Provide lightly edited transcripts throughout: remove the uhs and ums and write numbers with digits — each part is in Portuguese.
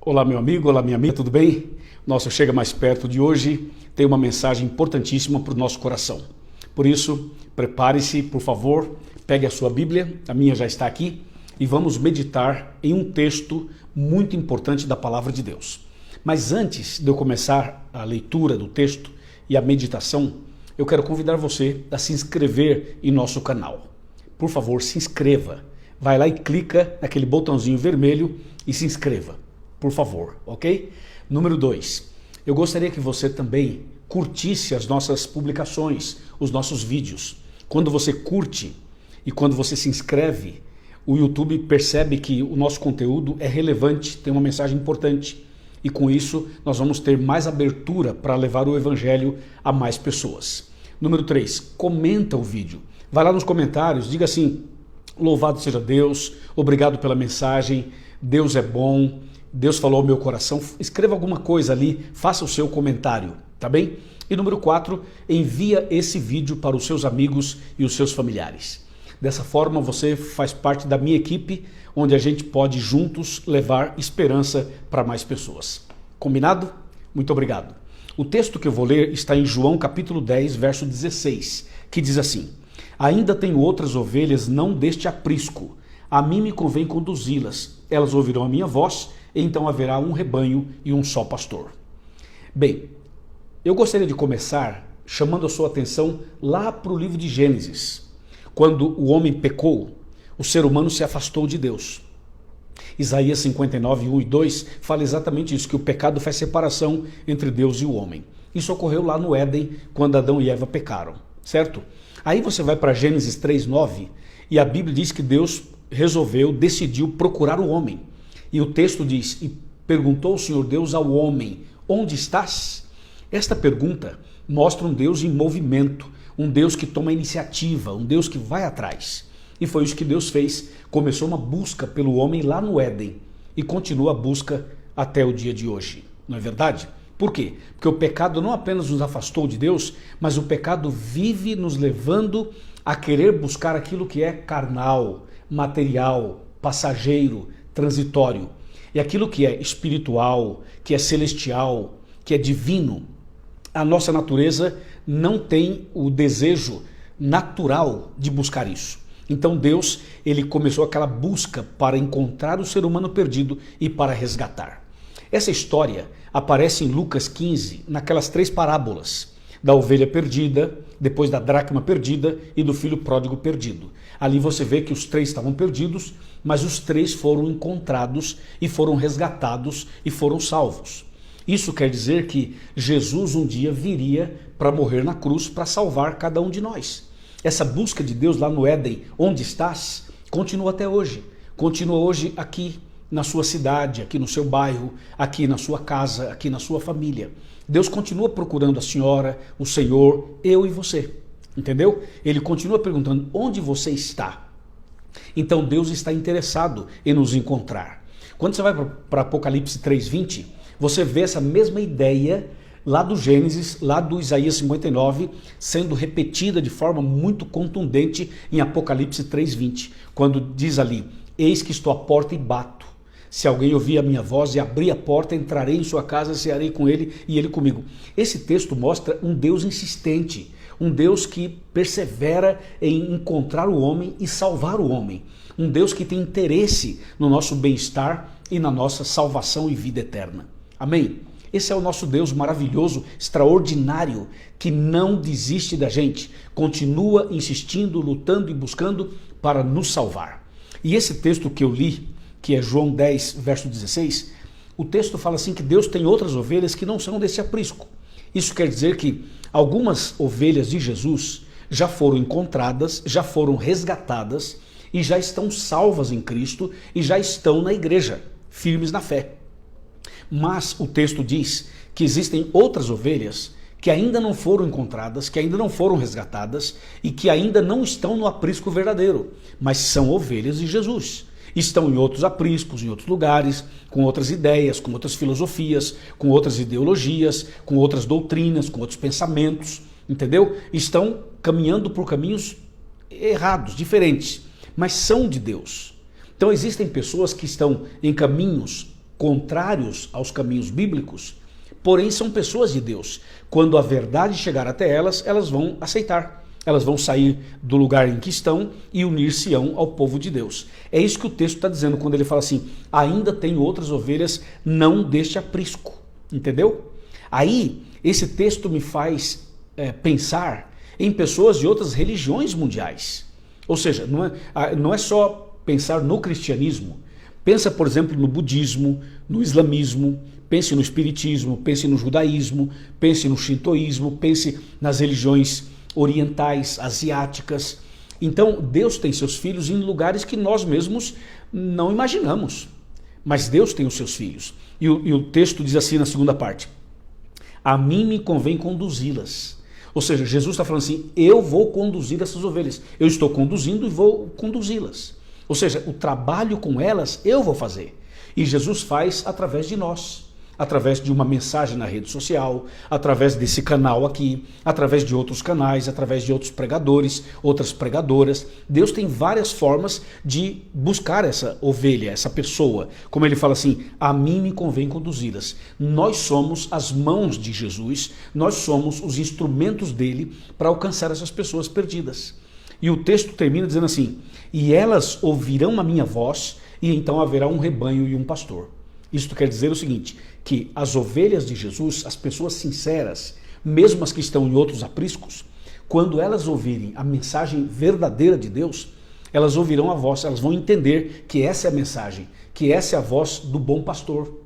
Olá meu amigo, olá minha amiga, tudo bem? Nossa, Chega Mais Perto de hoje tem uma mensagem importantíssima para o nosso coração. Por isso, prepare-se, por favor, pegue a sua Bíblia, a minha já está aqui, e vamos meditar em um texto muito importante da Palavra de Deus. Mas antes de eu começar a leitura do texto e a meditação, eu quero convidar você a se inscrever em nosso canal. Por favor, se inscreva. Vai lá e clica naquele botãozinho vermelho e se inscreva. Por favor, ok? Número 2, eu gostaria que você também curtisse as nossas publicações, os nossos vídeos. Quando você curte e quando você se inscreve, o YouTube percebe que o nosso conteúdo é relevante, tem uma mensagem importante. E com isso, nós vamos ter mais abertura para levar o Evangelho a mais pessoas. Número 3, comenta o vídeo. Vai lá nos comentários, diga assim: louvado seja Deus, obrigado pela mensagem, Deus é bom, Deus falou ao meu coração. Escreva alguma coisa ali, faça o seu comentário, tá bem? E número 4, envia esse vídeo para os seus amigos e os seus familiares. Dessa forma você faz parte da minha equipe, onde a gente pode juntos levar esperança para mais pessoas. Combinado? Muito obrigado. O texto que eu vou ler está em João capítulo 10, verso 16, que diz assim: ainda tenho outras ovelhas não deste aprisco, a mim me convém conduzi-las, elas ouvirão a minha voz, e então haverá um rebanho e um só pastor. Bem, eu gostaria de começar chamando a sua atenção lá para o livro de Gênesis. Quando o homem pecou, o ser humano se afastou de Deus. Isaías 59, 1 e 2 fala exatamente isso, que o pecado faz separação entre Deus e o homem. Isso ocorreu lá no Éden, quando Adão e Eva pecaram, certo? Aí você vai para Gênesis 3, 9, e a Bíblia diz que Deus decidiu procurar o homem. E o texto diz: e perguntou o Senhor Deus ao homem, onde estás? Esta pergunta mostra um Deus em movimento, um Deus que toma iniciativa, um Deus que vai atrás. E foi isso que Deus fez. Começou uma busca pelo homem lá no Éden e continua a busca até o dia de hoje. Não é verdade? Por quê? Porque o pecado não apenas nos afastou de Deus, mas o pecado vive nos levando a querer buscar aquilo que é carnal, material, passageiro, transitório. E aquilo que é espiritual, que é celestial, que é divino, a nossa natureza não tem o desejo natural de buscar isso. Então Deus, ele começou aquela busca para encontrar o ser humano perdido e para resgatar. Essa história aparece em Lucas 15, naquelas 3 parábolas, da ovelha perdida, depois da dracma perdida e do filho pródigo perdido. Ali você vê que os 3 estavam perdidos, mas os 3 foram encontrados e foram resgatados e foram salvos. Isso quer dizer que Jesus um dia viria para morrer na cruz para salvar cada um de nós. Essa busca de Deus lá no Éden, onde estás, continua até hoje. Continua hoje aqui na sua cidade, aqui no seu bairro, aqui na sua casa, aqui na sua família. Deus continua procurando a senhora, o Senhor, eu e você. Entendeu? Ele continua perguntando: onde você está? Então Deus está interessado em nos encontrar. Quando você vai para Apocalipse 3:20, você vê essa mesma ideia lá do Gênesis, lá do Isaías 59, sendo repetida de forma muito contundente em Apocalipse 3:20, quando diz ali: eis que estou à porta e bato. Se alguém ouvir a minha voz e abrir a porta, entrarei em sua casa, cearei com ele e ele comigo. Esse texto mostra um Deus insistente, um Deus que persevera em encontrar o homem e salvar o homem. Um Deus que tem interesse no nosso bem-estar e na nossa salvação e vida eterna. Amém? Esse é o nosso Deus maravilhoso, extraordinário, que não desiste da gente, continua insistindo, lutando e buscando para nos salvar. E esse texto que eu li, que é João 10, verso 16, o texto fala assim que Deus tem outras ovelhas que não são desse aprisco. Isso quer dizer que algumas ovelhas de Jesus já foram encontradas, já foram resgatadas e já estão salvas em Cristo e já estão na igreja, firmes na fé. Mas o texto diz que existem outras ovelhas que ainda não foram encontradas, que ainda não foram resgatadas e que ainda não estão no aprisco verdadeiro, mas são ovelhas de Jesus. Estão em outros apriscos, em outros lugares, com outras ideias, com outras filosofias, com outras ideologias, com outras doutrinas, com outros pensamentos, entendeu? Estão caminhando por caminhos errados, diferentes, mas são de Deus. Então existem pessoas que estão em caminhos contrários aos caminhos bíblicos, porém são pessoas de Deus. Quando a verdade chegar até elas, elas vão aceitar. Elas vão sair do lugar em que estão e unir-se-ão ao povo de Deus. É isso que o texto está dizendo quando ele fala assim, ainda tem outras ovelhas, não deste aprisco. Entendeu? Aí, esse texto me faz pensar em pessoas de outras religiões mundiais. Ou seja, não é só pensar no cristianismo. Pensa, por exemplo, no budismo, no islamismo, pense no espiritismo, pense no judaísmo, pense no shintoísmo, pense nas religiões orientais, asiáticas. Então, Deus tem seus filhos em lugares que nós mesmos não imaginamos. Mas Deus tem os seus filhos. E o texto diz assim na segunda parte, a mim me convém conduzi-las. Ou seja, Jesus está falando assim, eu vou conduzir essas ovelhas. Eu estou conduzindo e vou conduzi-las. Ou seja, o trabalho com elas eu vou fazer. E Jesus faz através de nós. Através de uma mensagem na rede social, através desse canal aqui, através de outros canais, através de outros pregadores, outras pregadoras. Deus tem várias formas de buscar essa ovelha, essa pessoa. Como ele fala assim, a mim me convém conduzi-las. Nós somos as mãos de Jesus, nós somos os instrumentos dele para alcançar essas pessoas perdidas. E o texto termina dizendo assim, e elas ouvirão a minha voz, e então haverá um rebanho e um pastor. Isto quer dizer o seguinte, que as ovelhas de Jesus, as pessoas sinceras, mesmo as que estão em outros apriscos, quando elas ouvirem a mensagem verdadeira de Deus, elas ouvirão a voz, elas vão entender que essa é a mensagem, que essa é a voz do bom pastor.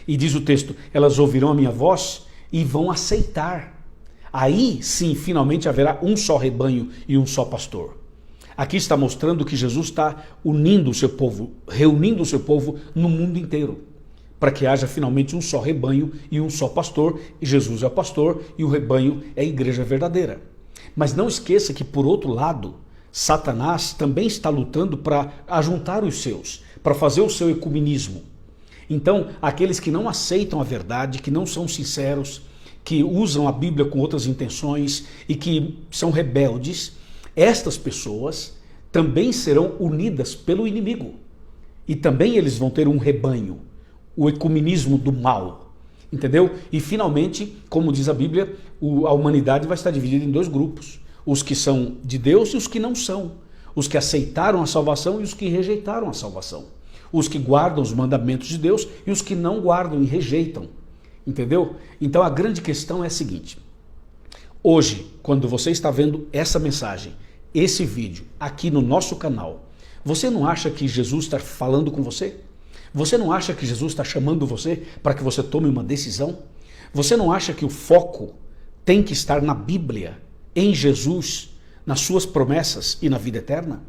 E diz o texto, elas ouvirão a minha voz e vão aceitar. Aí sim, finalmente haverá um só rebanho e um só pastor. Aqui está mostrando que Jesus está unindo o seu povo, reunindo o seu povo no mundo inteiro, para que haja finalmente um só rebanho e um só pastor, e Jesus é o pastor e o rebanho é a igreja verdadeira. Mas não esqueça que, por outro lado, Satanás também está lutando para ajuntar os seus, para fazer o seu ecumenismo. Então, aqueles que não aceitam a verdade, que não são sinceros, que usam a Bíblia com outras intenções e que são rebeldes, estas pessoas também serão unidas pelo inimigo. E também eles vão ter um rebanho, o ecumenismo do mal, entendeu? E finalmente, como diz a Bíblia, a humanidade vai estar dividida em dois grupos, os que são de Deus e os que não são, os que aceitaram a salvação e os que rejeitaram a salvação, os que guardam os mandamentos de Deus e os que não guardam e rejeitam, entendeu? Então a grande questão é a seguinte, hoje, quando você está vendo essa mensagem, esse vídeo aqui no nosso canal, você não acha que Jesus está falando com você? Você não acha que Jesus está chamando você para que você tome uma decisão? Você não acha que o foco tem que estar na Bíblia, em Jesus, nas suas promessas e na vida eterna?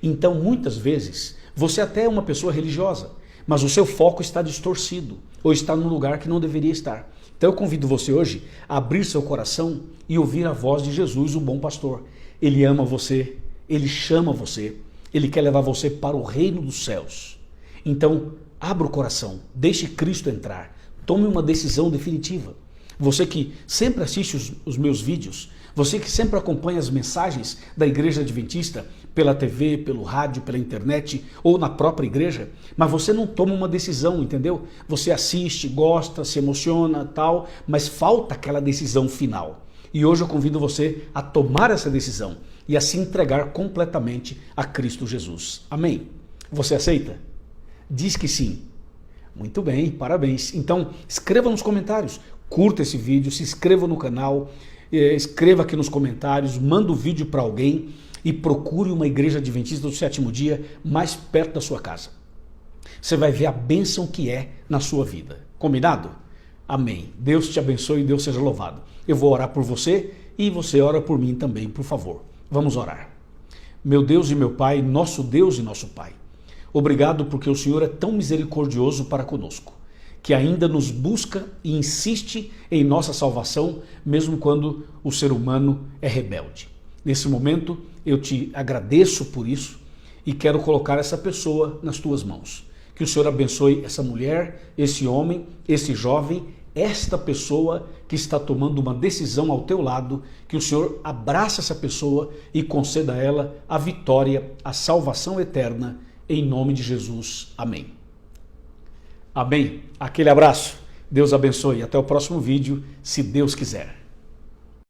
Então, muitas vezes, você até é uma pessoa religiosa, mas o seu foco está distorcido ou está num lugar que não deveria estar. Então eu convido você hoje a abrir seu coração e ouvir a voz de Jesus, o bom pastor. Ele ama você, ele chama você, ele quer levar você para o reino dos céus. Então, abra o coração, deixe Cristo entrar, tome uma decisão definitiva. Você que sempre assiste os meus vídeos, você que sempre acompanha as mensagens da Igreja Adventista pela TV, pelo rádio, pela internet ou na própria igreja, mas você não toma uma decisão, entendeu? Você assiste, gosta, se emociona, tal, mas falta aquela decisão final. E hoje eu convido você a tomar essa decisão e a se entregar completamente a Cristo Jesus. Amém? Você aceita? Diz que sim. Muito bem, parabéns. Então, escreva nos comentários, curta esse vídeo, se inscreva no canal, escreva aqui nos comentários, manda o vídeo para alguém e procure uma igreja adventista do sétimo dia mais perto da sua casa. Você vai ver a bênção que é na sua vida. Combinado? Amém. Deus te abençoe e Deus seja louvado. Eu vou orar por você e você ora por mim também, por favor. Vamos orar. Meu Deus e meu Pai, nosso Deus e nosso Pai, obrigado porque o Senhor é tão misericordioso para conosco, que ainda nos busca e insiste em nossa salvação, mesmo quando o ser humano é rebelde. Nesse momento, eu te agradeço por isso e quero colocar essa pessoa nas tuas mãos. Que o Senhor abençoe essa mulher, esse homem, esse jovem, esta pessoa que está tomando uma decisão ao teu lado, que o Senhor abrace essa pessoa e conceda a ela a vitória, a salvação eterna, em nome de Jesus. Amém. Amém? Aquele abraço. Deus abençoe. Até o próximo vídeo, se Deus quiser.